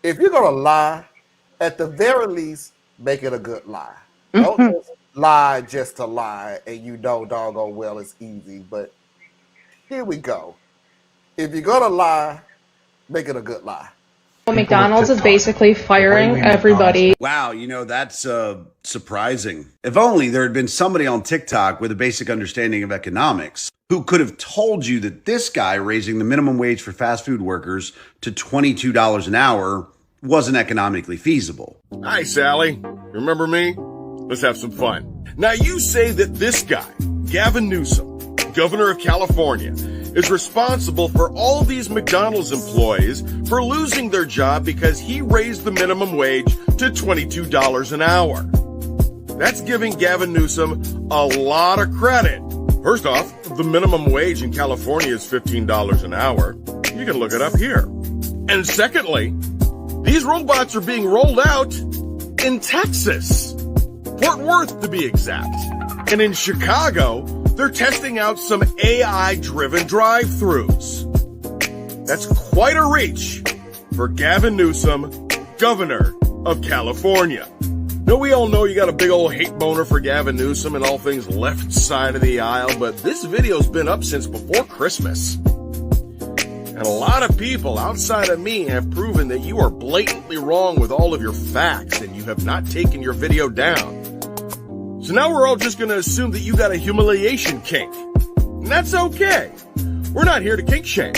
If you're gonna lie, at the very least, make it a good lie. Don't Mhm. just lie just to lie, and you know doggone well it's easy. But here we go. If you're gonna lie, make it a good lie. McDonald's is basically firing everybody. Wow, that's surprising. If only there had been somebody on TikTok with a basic understanding of economics who could have told you that this guy raising the minimum wage for fast food workers to $22 an hour wasn't economically feasible. Hi, Sally. Remember me? Let's have some fun. Now, you say that this guy, Gavin Newsom, governor of California, is responsible for all these McDonald's employees for losing their job because he raised the minimum wage to $22 an hour. That's giving Gavin Newsom a lot of credit. First off, the minimum wage in California is $15 an hour. You can look it up here. And secondly, these robots are being rolled out in Texas, Fort Worth to be exact. And in Chicago, they're testing out some AI-driven drive-thrus. That's quite a reach for Gavin Newsom, governor of California. Now, we all know you got a big old hate boner for Gavin Newsom and all things left side of the aisle, but this video's been up since before Christmas. And a lot of people outside of me have proven that you are blatantly wrong with all of your facts and you have not taken your video down. So now we're all just going to assume that you got a humiliation kink. And that's okay. We're not here to kink shame.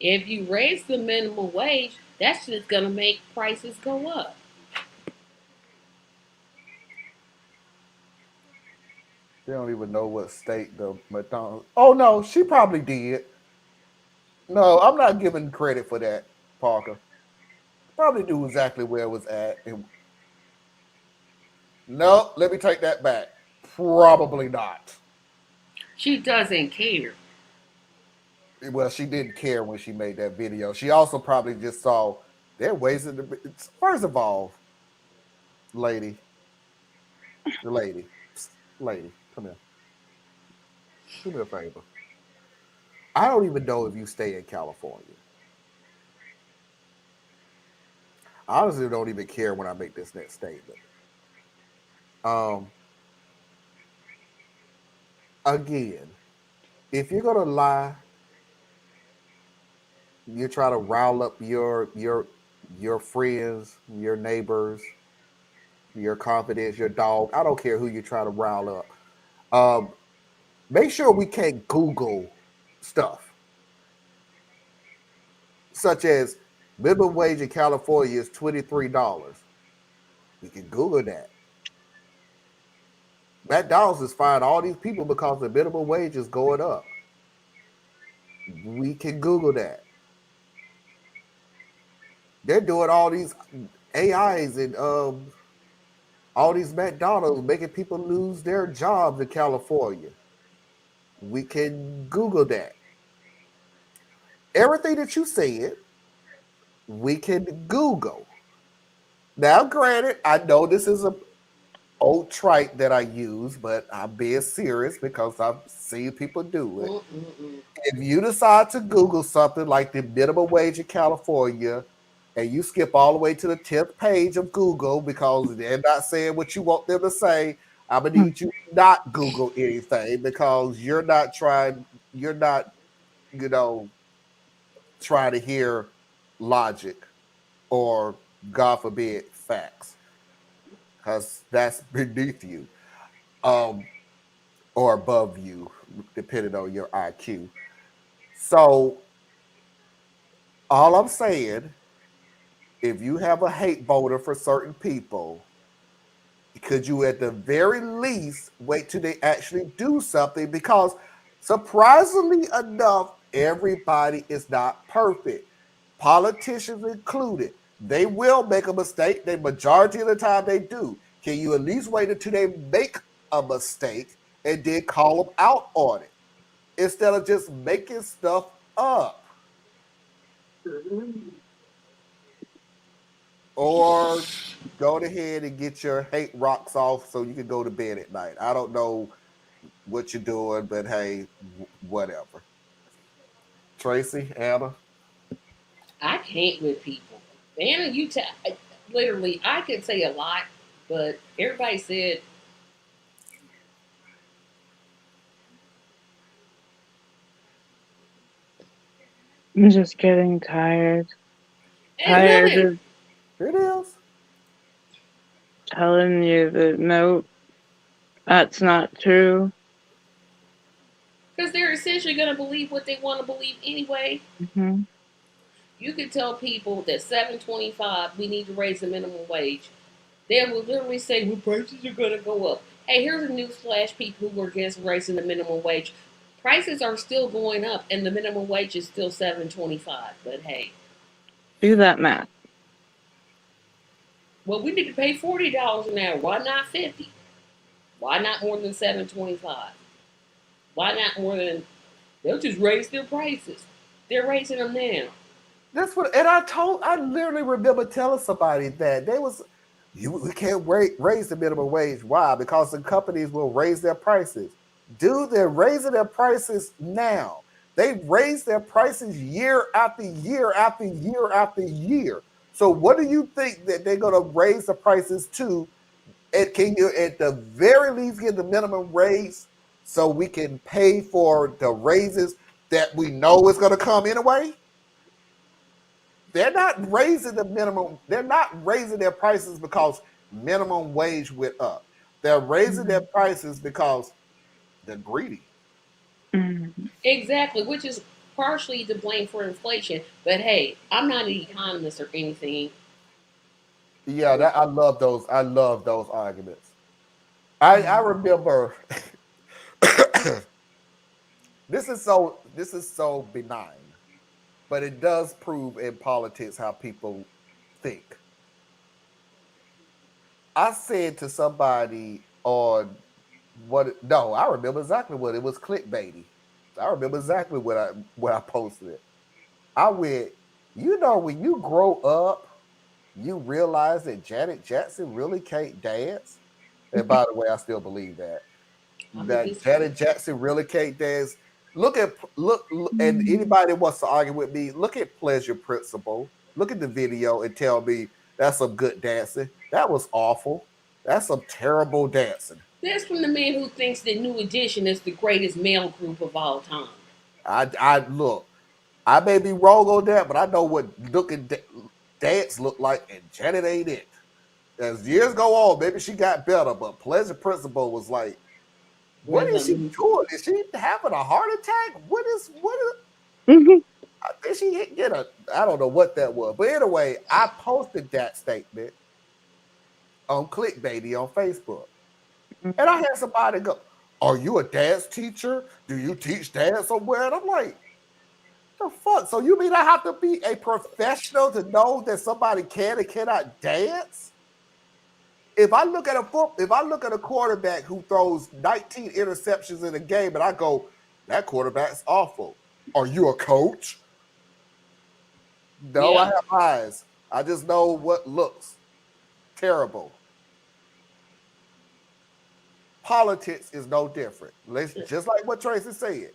If you raise the minimum wage, that's just going to make prices go up. They don't even know what state the McDonald's. Oh no, she probably did. No, I'm not giving credit for that, Parker. Probably knew exactly where it was at. No, let me take that back. Probably not. She doesn't care. Well, she didn't care when she made that video. She also probably just saw they're wasting the. First of all, lady, lady, lady, come here. Do me a favor. I don't even know if you stay in California. I honestly don't even care when I make this next statement. Um, again, if you're gonna lie, you try to rile up your friends, your neighbors, your confidence, your dog. I don't care who you try to rile up. Um, make sure we can't Google stuff such as minimum wage in California is $23. We can Google that. McDonald's is firing all these people because the minimum wage is going up. We can Google that. They're doing all these AIs and all these McDonald's making people lose their jobs in California. We can Google that. Everything that you said, we can Google. Now, granted, I know this is a old trite that I use, but I'm being serious because I've seen people do it. Mm-mm-mm. If you decide to Google something like the minimum wage in California, and you skip all the way to the 10th page of Google because they're not saying what you want them to say, I'm gonna need you to not Google anything because you're not, you know, trying to hear logic or God forbid facts because that's beneath you um, or above you, depending on your IQ. So all I'm saying, if you have a hate voter for certain people, could you at the very least wait till they actually do something? Because surprisingly enough, everybody is not perfect, politicians included. They will make a mistake. The majority of the time they do. Can you at least wait until they make a mistake and then call them out on it instead of just making stuff up? Or go ahead and get your hate rocks off so you can go to bed at night. I don't know what you're doing, but hey, whatever. Tracy, Anna. I can't with people. Anna, literally, I could say a lot, but everybody said, I'm just getting tired. "Hey, Tired nothing," of It is. telling you that no, that's not true. because they're essentially going to believe what they want to believe anyway. Hmm. You could tell people that 7.25, we need to raise the minimum wage. They will literally say, well, prices are going to go up. Hey, here's a news flash, people who are against raising the minimum wage. Prices are still going up, and the minimum wage is still 7.25. But hey, Do that math. well, we need to pay $40 an hour. Why not 50? Why not more than 7.25? Why not more than? They'll just raise their prices. They're raising them now. That's what, and I literally remember telling somebody that we can't raise the minimum wage. Why? Because the companies will raise their prices. Dude, they're raising their prices now. They raise their prices year after year after year after year. So what do you think that they're going to raise the prices to? And can you, at the very least, get the minimum raise so we can pay for the raises that we know is going to come anyway? They're not raising the minimum. They're not raising their prices because minimum wage went up. They're raising their prices because they're greedy. Mm-hmm. Exactly, which is partially to blame for inflation. But hey, I'm not an economist or anything. Yeah, I love those. I love those arguments. I remember this is so benign, but it does prove in politics how people think. I said to somebody on what no, I remember exactly what it was, clickbaity. I remember exactly what I posted it. I went, when you grow up, you realize that Janet Jackson really can't dance. And by the way, I still believe that. I'm gonna That disagree. Janet Jackson really can't dance. And anybody that wants to argue with me, look at Pleasure Principle. Look at the video and tell me that's some good dancing. That was awful. That's some terrible dancing. That's from the man who thinks that New Edition is the greatest male group of all time. I look. I may be wrong on that, but I know what dance look like, and Janet ain't it. As years go on, maybe she got better, but Pleasure Principle was like, what is she doing? Is she having a heart attack? What is I think she get a I don't know what that was. But anyway, I posted that statement on Clickbaity on Facebook. And I had somebody go, are you a dance teacher? Do you teach dance somewhere? And I'm like, the fuck? So you mean I have to be a professional to know that somebody can and cannot dance? If I look at a quarterback who throws 19 interceptions in a game and I go, that quarterback's awful. Are you a coach? No, I Yeah. have eyes. I just know what looks terrible. Politics is no different. Just like what Tracy said.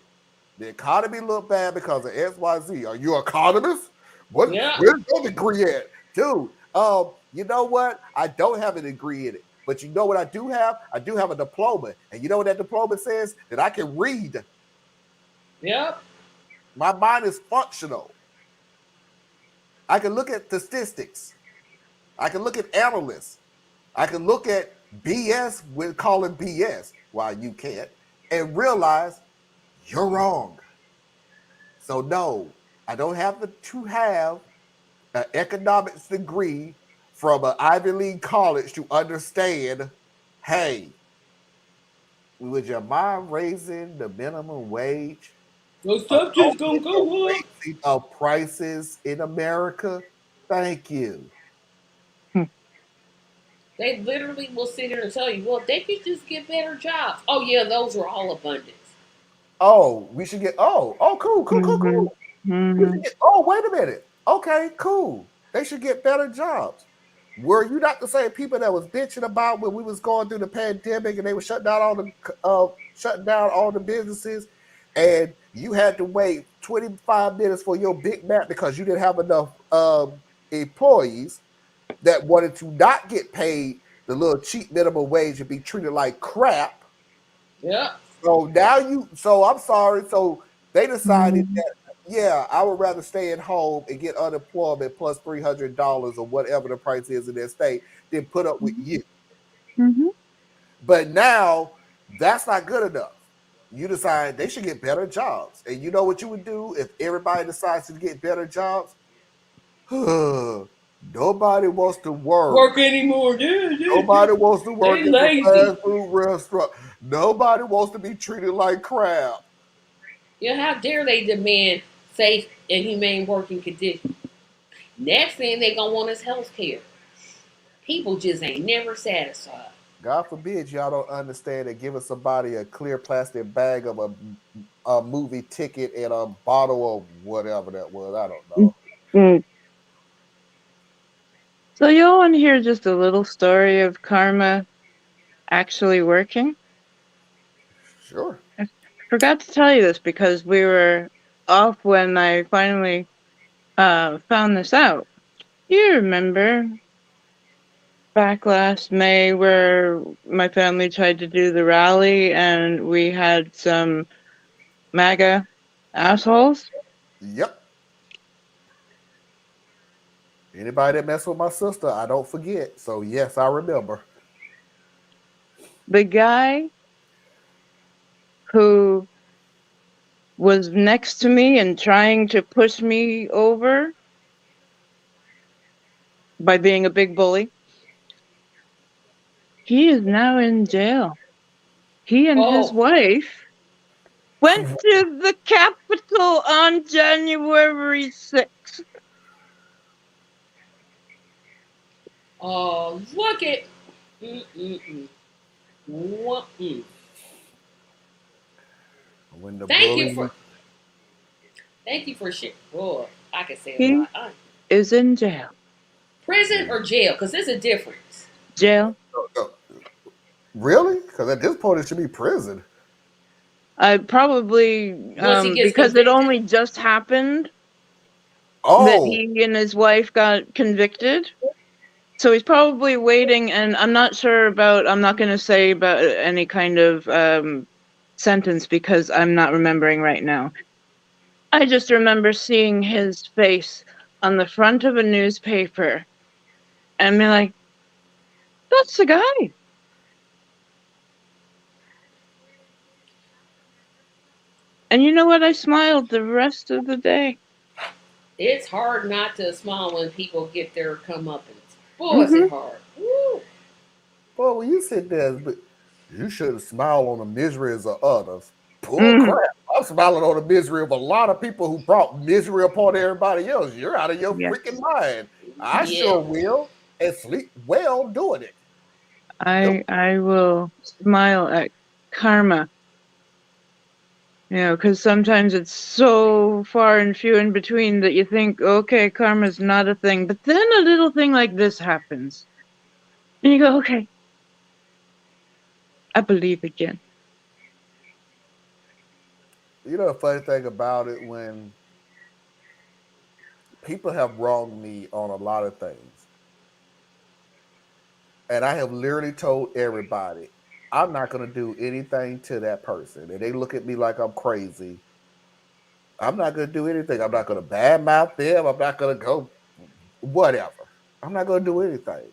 The economy look bad because of XYZ. Are you an economist? Yeah. Where's your degree at? Dude, you know what? I don't have a degree in it. But you know what I do have? I do have a diploma. And you know what that diploma says? That I can read. Yep. My mind is functional. I can look at statistics. I can look at analysts. I can look at BS when calling BS while you can't and realize you're wrong. So no, I don't have to have an economics degree from an Ivy League college to understand, hey, would your mind raising the minimum wage? Those stuff just gonna go up. Raising of prices in America? Thank you. They literally will sit here and tell you, well, they could just get better jobs. Oh yeah, those are all abundance. Oh, we should get cool. Oh, wait a minute. Okay, cool. They should get better jobs. Were you not the same people that was bitching about when we was going through the pandemic and they were shutting down all the businesses, and you had to wait 25 minutes for your Big Mac because you didn't have enough employees that wanted to not get paid the little cheap minimum wage and be treated like crap. Yep. So I'm sorry. So they decided that, yeah, I would rather stay at home and get unemployment plus $300 or whatever the price is in their state than put up with you. Mm-hmm. But now that's not good enough. You decide they should get better jobs. And you know what you would do if everybody decides to get better jobs? Nobody wants to work anymore. Nobody wants to work They in the lazy. fast food restaurant. Nobody wants to be treated like crap. You know, how dare they demand safe and humane working conditions? Next thing they gonna want is health care. People just ain't never satisfied. God forbid y'all don't understand that giving somebody a clear plastic bag of a movie ticket and a bottle of whatever that was. I don't know. Mm. So y'all want to hear just a little story of karma actually working? Sure. Forgot to tell you this because we were off when I finally found this out. You remember back last May where my family tried to do the rally and we had some MAGA assholes? Yep. Anybody that mess with my sister, I don't forget. So yes, I remember. The guy who was next to me and trying to push me over by being a big bully, he is now in jail. He and his wife went to the Capitol on January 6th. Oh, look at. Mm-mm-mm. Mm. When the Thank bully- you for shit. Oh, I can say a He lot. is in jail. Prison or jail? Because there's a difference. Jail. Really? Because at this point it should be prison. I probably Once he gets because convicted? it only just happened that Oh, he and his wife got convicted. So he's probably waiting, and I'm not sure about, I'm not going to say about any kind of sentence because I'm not remembering right now. I just remember seeing his face on the front of a newspaper and be like, that's the guy. And you know what? I smiled the rest of the day. It's hard not to smile when people get their comeuppance. Boy, is it hard. Woo. boy, when you sit there, but you should smile on the miseries of others. Bull crap. I'm smiling on the misery of a lot of people who brought misery upon everybody else. You're out of your Yeah. freaking mind. I Yeah. sure will. And sleep well doing it. I will smile at karma. You know, because sometimes it's so far and few in between that you think, okay, karma's not a thing. But then a little thing like this happens. And you go, okay, I believe again. You know the funny thing about it, when people have wronged me on a lot of things, and I have literally told everybody, I'm not going to do anything to that person. And they look at me like I'm crazy. I'm not going to do anything. I'm not going to badmouth them. I'm not going to go whatever. I'm not going to do anything.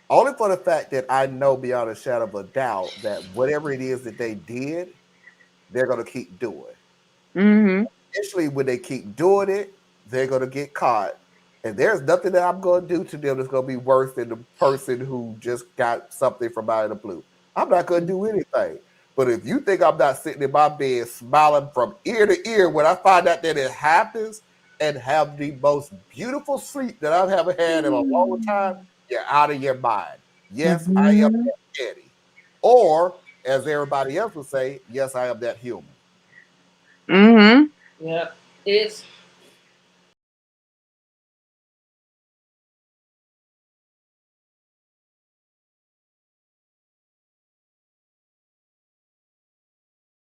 Only for the fact that I know beyond a shadow of a doubt that whatever it is that they did, they're going to keep doing. Mm-hmm. Eventually, when they keep doing it, they're going to get caught. And there's nothing that I'm going to do to them that's going to be worse than the person who just got something from out of the blue. I'm not going to do anything. But if you think I'm not sitting in my bed smiling from ear to ear when I find out that it happens and have the most beautiful sleep that I've ever had in a long time, you're out of your mind. Yes, I am that petty. Or, as everybody else would say, yes, I am that human. Mm-hmm. Yep. It's